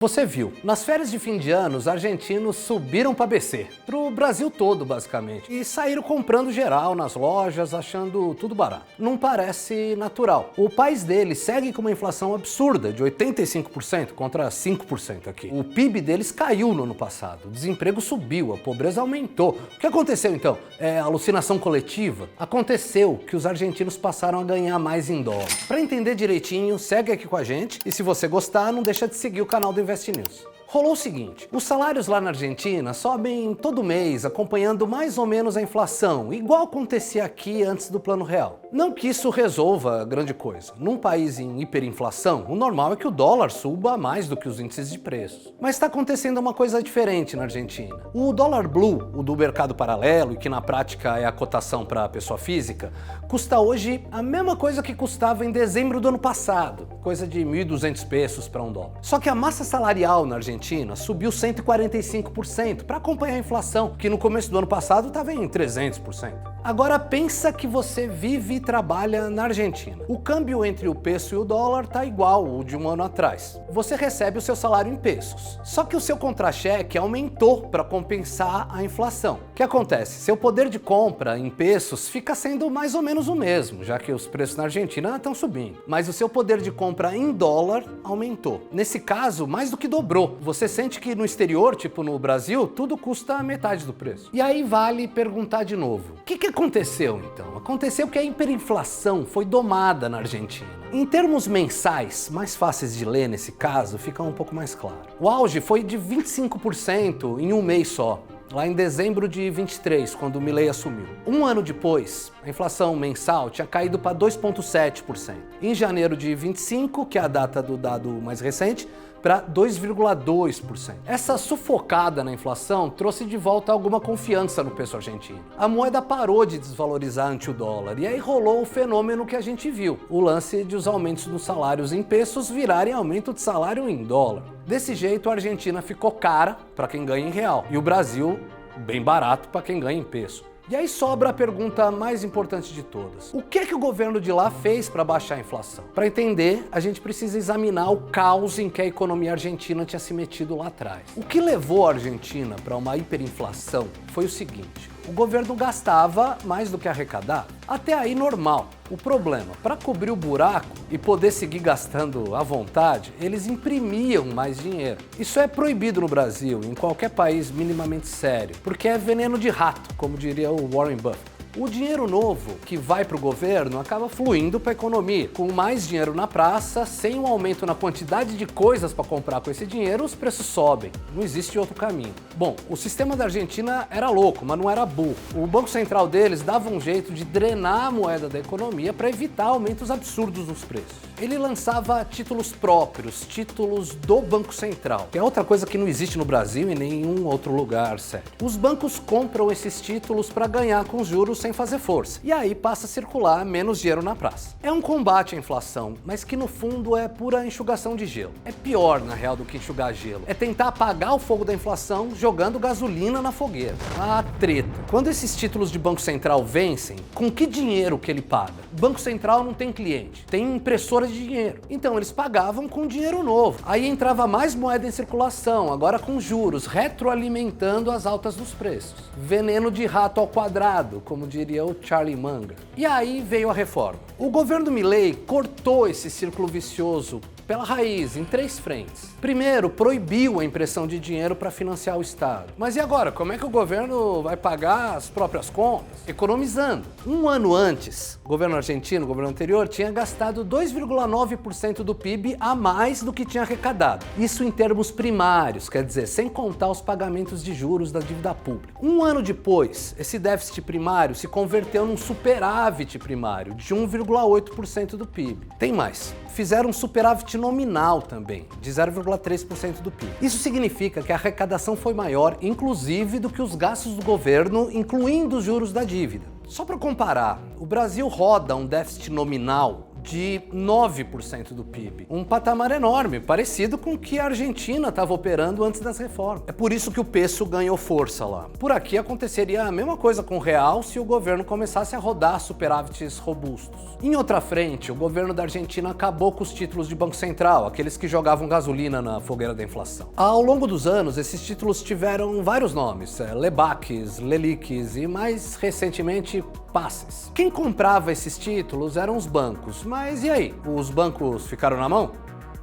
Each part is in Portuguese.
Você viu, nas férias de fim de ano, os argentinos subiram para BC, pro Brasil todo basicamente, e saíram comprando geral nas lojas, achando tudo barato. Não parece natural. O país deles segue com uma inflação absurda, de 85% contra 5% aqui. O PIB deles caiu no ano passado, o desemprego subiu, a pobreza aumentou. O que aconteceu então? É alucinação coletiva? Aconteceu que os argentinos passaram a ganhar mais em dólar. Para entender direitinho, segue aqui com a gente, e se você gostar, não deixa de seguir o canal do Invest News. Rolou o seguinte, os salários lá na Argentina sobem todo mês, acompanhando mais ou menos a inflação, igual acontecia aqui antes do Plano Real. Não que isso resolva grande coisa. Num país em hiperinflação, o normal é que o dólar suba mais do que os índices de preços. Mas está acontecendo uma coisa diferente na Argentina. O dólar blue, o do mercado paralelo, e que na prática é a cotação para a pessoa física, custa hoje a mesma coisa que custava em dezembro do ano passado, coisa de 1.200 pesos para um dólar. Só que a massa salarial na Argentina subiu 145% para acompanhar a inflação, que no começo do ano passado estava em 300%. Agora pensa que você vive e trabalha na Argentina. O câmbio entre o peso e o dólar está igual ao de um ano atrás. Você recebe o seu salário em pesos. Só que o seu contra-cheque aumentou para compensar a inflação. O que acontece? Seu poder de compra em pesos fica sendo mais ou menos o mesmo, já que os preços na Argentina estão subindo. Mas o seu poder de compra em dólar aumentou. Nesse caso, mais do que dobrou. Você sente que no exterior, tipo no Brasil, tudo custa a metade do preço. E aí vale perguntar de novo. O que aconteceu então? Aconteceu que a hiperinflação foi domada na Argentina. Em termos mensais, mais fáceis de ler nesse caso, fica um pouco mais claro. O auge foi de 25% em um mês só, lá em dezembro de 23, quando o Milei assumiu. Um ano depois, a inflação mensal tinha caído para 2,7%. Em janeiro de 25, que é a data do dado mais recente, para 2,2%. Essa sufocada na inflação trouxe de volta alguma confiança no peso argentino. A moeda parou de desvalorizar ante o dólar e aí rolou o fenômeno que a gente viu, o lance de os aumentos dos salários em pesos virarem aumento de salário em dólar. Desse jeito, a Argentina ficou cara para quem ganha em real e o Brasil bem barato para quem ganha em peso. E aí sobra a pergunta mais importante de todas. O que o governo de lá fez para baixar a inflação? Para entender, a gente precisa examinar o caos em que a economia argentina tinha se metido lá atrás. O que levou a Argentina para uma hiperinflação foi o seguinte: o governo gastava mais do que arrecadava. Até aí normal. O problema, para cobrir o buraco e poder seguir gastando à vontade, eles imprimiam mais dinheiro. Isso é proibido no Brasil, em qualquer país minimamente sério, porque é veneno de rato, como diria o Warren Buffett. O dinheiro novo que vai para o governo acaba fluindo para a economia. Com mais dinheiro na praça, sem um aumento na quantidade de coisas para comprar com esse dinheiro, os preços sobem. Não existe outro caminho. Bom, o sistema da Argentina era louco, mas não era burro. O Banco Central deles dava um jeito de drenar a moeda da economia para evitar aumentos absurdos nos preços. Ele lançava títulos próprios, títulos do Banco Central, que é outra coisa que não existe no Brasil e em nenhum outro lugar, sério. Os bancos compram esses títulos para ganhar com os juros sem fazer força, e aí passa a circular menos dinheiro na praça. É um combate à inflação, mas que no fundo é pura enxugação de gelo. É pior, na real, do que enxugar gelo. É tentar apagar o fogo da inflação jogando gasolina na fogueira. A treta. Quando esses títulos de Banco Central vencem, com que dinheiro que ele paga? O Banco Central não tem cliente, tem impressora de dinheiro. Então eles pagavam com dinheiro novo. Aí entrava mais moeda em circulação, agora com juros, retroalimentando as altas dos preços. Veneno de rato ao quadrado, como diria o Charlie Munger. E aí veio a reforma. O governo Milei cortou esse círculo vicioso pela raiz, em 3 frentes. Primeiro, proibiu a impressão de dinheiro para financiar o Estado. Mas e agora? Como é que o governo vai pagar as próprias contas? Economizando. Um ano antes, o governo argentino, o governo anterior, tinha gastado 2,9% do PIB a mais do que tinha arrecadado. Isso em termos primários, quer dizer, sem contar os pagamentos de juros da dívida pública. Um ano depois, esse déficit primário se converteu num superávit primário de 1,8% do PIB. Tem mais. Fizeram um superávit nominal também, de 0,3% do PIB. Isso significa que a arrecadação foi maior, inclusive, do que os gastos do governo, incluindo os juros da dívida. Só para comparar, o Brasil roda um déficit nominal de 9% do PIB. Um patamar enorme, parecido com o que a Argentina estava operando antes das reformas. É por isso que o peso ganhou força lá. Por aqui aconteceria a mesma coisa com o real se o governo começasse a rodar superávites robustos. Em outra frente, o governo da Argentina acabou com os títulos de Banco Central, aqueles que jogavam gasolina na fogueira da inflação. Ao longo dos anos, esses títulos tiveram vários nomes, Lebacs, Lelics e mais recentemente Passes. Quem comprava esses títulos eram os bancos, mas e aí? Os bancos ficaram na mão?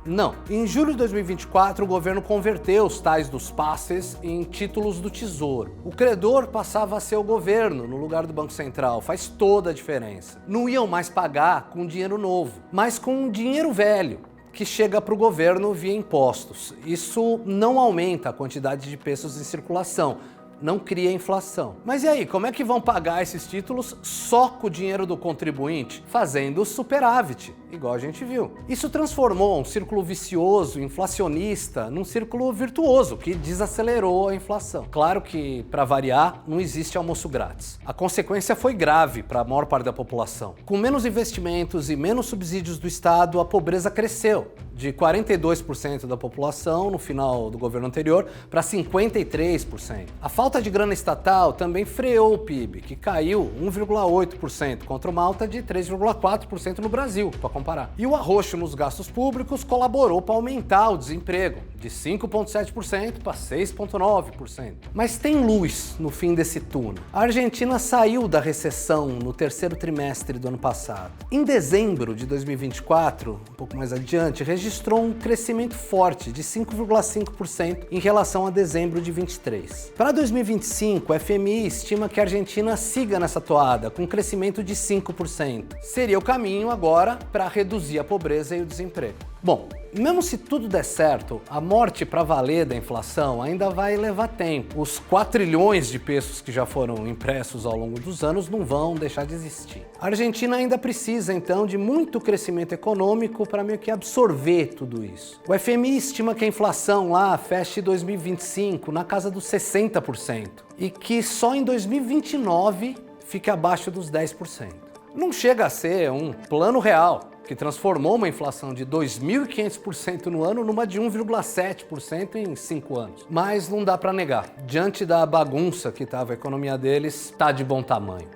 Não. Em julho de 2024, o governo converteu os tais dos passes em títulos do Tesouro. O credor passava a ser o governo no lugar do Banco Central. Faz toda a diferença. Não iam mais pagar com dinheiro novo, mas com dinheiro velho, que chega para o governo via impostos. Isso não aumenta a quantidade de pesos em circulação, não cria inflação. Mas e aí, como é que vão pagar esses títulos só com o dinheiro do contribuinte? Fazendo superávit, igual a gente viu. Isso transformou um círculo vicioso, inflacionista, num círculo virtuoso, que desacelerou a inflação. Claro que, para variar, não existe almoço grátis. A consequência foi grave para a maior parte da população. Com menos investimentos e menos subsídios do Estado, a pobreza cresceu, de 42% da população no final do governo anterior para 53%. A falta de grana estatal também freou o PIB, que caiu 1,8% contra uma alta de 3,4% no Brasil, para comparar. E o arroxo nos gastos públicos colaborou para aumentar o desemprego, de 5,7% para 6,9%. Mas tem luz no fim desse túnel. A Argentina saiu da recessão no terceiro trimestre do ano passado. Em dezembro de 2024, um pouco mais adiante, registrou um crescimento forte de 5,5% em relação a dezembro de 23. Para 2025, o FMI estima que a Argentina siga nessa toada, com um crescimento de 5%. Seria o caminho agora para reduzir a pobreza e o desemprego. Bom, mesmo se tudo der certo, a morte para valer da inflação ainda vai levar tempo. Os 4 trilhões de pesos que já foram impressos ao longo dos anos não vão deixar de existir. A Argentina ainda precisa, então, de muito crescimento econômico para meio que absorver tudo isso. O FMI estima que a inflação lá feche 2025 na casa dos 60% e que só em 2029 fique abaixo dos 10%. Não chega a ser um plano real, que transformou uma inflação de 2.500% no ano numa de 1,7% em 5 anos. Mas não dá para negar, diante da bagunça que estava a economia deles, tá de bom tamanho.